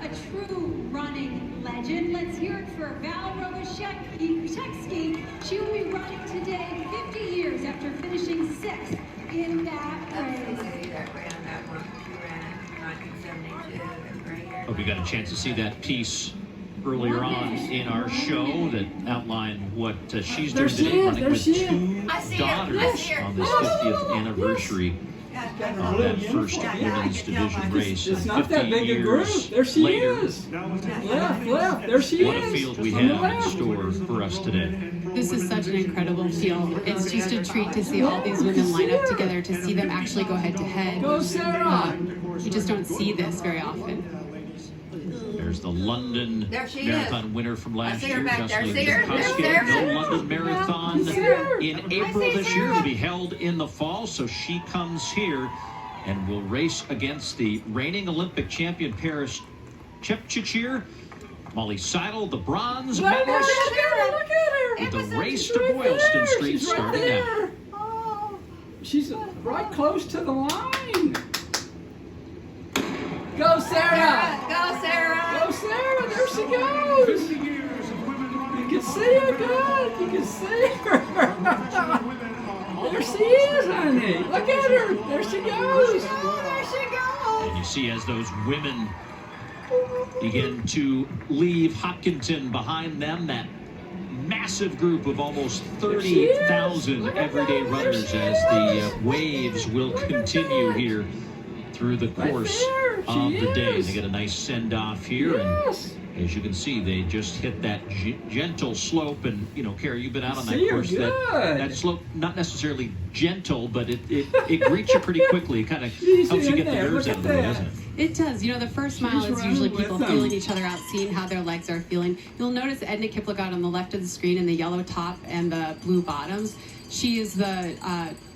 a true running legend. Let's hear it for Val Rogoshevsky. She will be running today 50 years after finishing 6th in that race. That ran that one. She ran in 1972. Hope you got a chance to see that piece earlier on in our show that outlined what she's doing today, running with 2 daughters on this 50th anniversary of that first women's division race. It's not that big a group. There she is. Left. There she is. What a field we have in store for us today. This is such an incredible field. It's just a treat to see all these women line up together, to see them actually go head to head. Go Sara! You just don't see this very often. There's the London Marathon winner from last year, No London Marathon in April this year will be held in the fall, so she comes here and will race against the reigning Olympic champion Paris Chepchirchir, Molly Seidel, the bronze medalist, Look at her! with the race to Boylston Street starting now. Oh, she's right close to the line. Go Sara! Go, Sara! Go Sara! There she goes! You can see her good! You can see her! There she is, honey! Look at her! There she goes! There she goes! And you see as those women begin to leave Hopkinton behind them, that massive group of almost 30,000 everyday runners as the waves will continue here through the course of the day. They get a nice send-off here, and as you can see, they just hit that gentle slope. And you know, Kara, you've been out on that course. That slope, not necessarily gentle, but it greets you pretty quickly. It kind of helps you get the nerves out of the way, doesn't it? It does. You know, the first mile is usually people feeling each other out, seeing how their legs are feeling. You'll notice Edna Kiplagat on the left of the screen in the yellow top and the blue bottoms. She is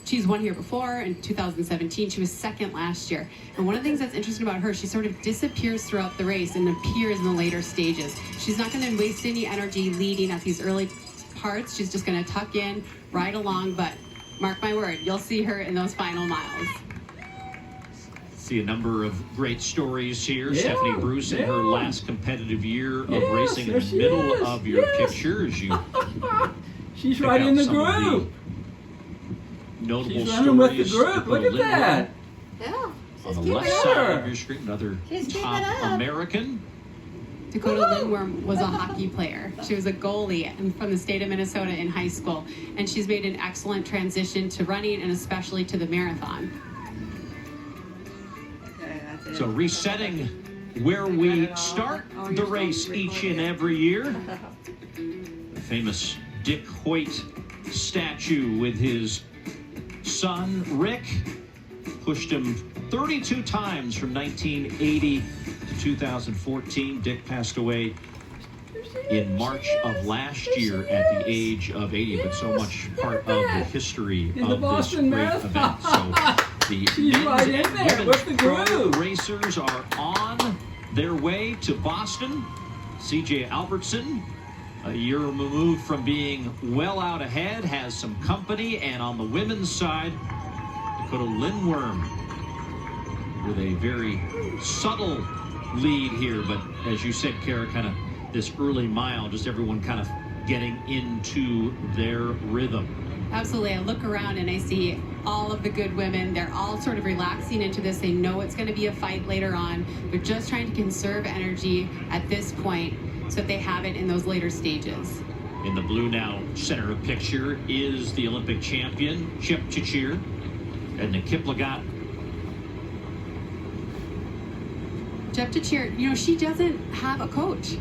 she's won here before in 2017. She was second last year. And one of the things that's interesting about her, she sort of disappears throughout the race and appears in the later stages. She's not going to waste any energy leading at these early parts. She's just going to tuck in, ride along, but mark my word, you'll see her in those final miles. See a number of great stories here. Stephanie Bruce in her last competitive year of racing in the middle of your picture as you she's right in the group. Notable She's running with the stories. group. Look at that. Yeah. On the left side of your screen, another top American. Dakota Lindworm was a hockey player. She was a goalie from the state of Minnesota in high school, and she's made an excellent transition to running and especially to the marathon. So resetting where we start the race each and every year. The famous Dick Hoyt statue with his son Rick pushed him 32 times from 1980 to 2014. Dick passed away in March of last year at the age of 80, but so much part of the history of this great event. So the men's and women's pro racers are on their way to Boston. CJ Albertson, a year removed from being well out ahead, has some company. And on the women's side, Dakota Lindworm with a very subtle lead here. But as you said, Kara, kind of this early mile, just everyone kind of getting into their rhythm. Absolutely. I look around and I see all of the good women. They're all sort of relaxing into this. They know it's going to be a fight later on. They're just trying to conserve energy at this point so that they have it in those later stages. In the blue now, center of picture, is the Olympic champion, Chepchirchir, and the Kiplagat. Chepchirchir, you know, she doesn't have a coach.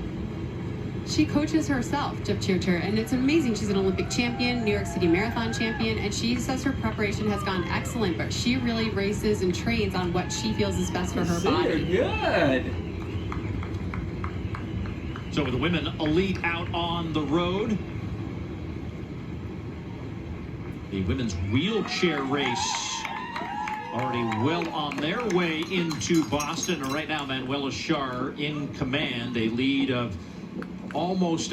She coaches herself, Chepchirchir, and it's amazing. She's an Olympic champion, New York City Marathon champion, and she says her preparation has gone excellent, but she really races and trains on what she feels is best for her body. Good. So with the women elite out on the road, the women's wheelchair race already well on their way into Boston. And right now, Manuela Schar in command, a lead of almost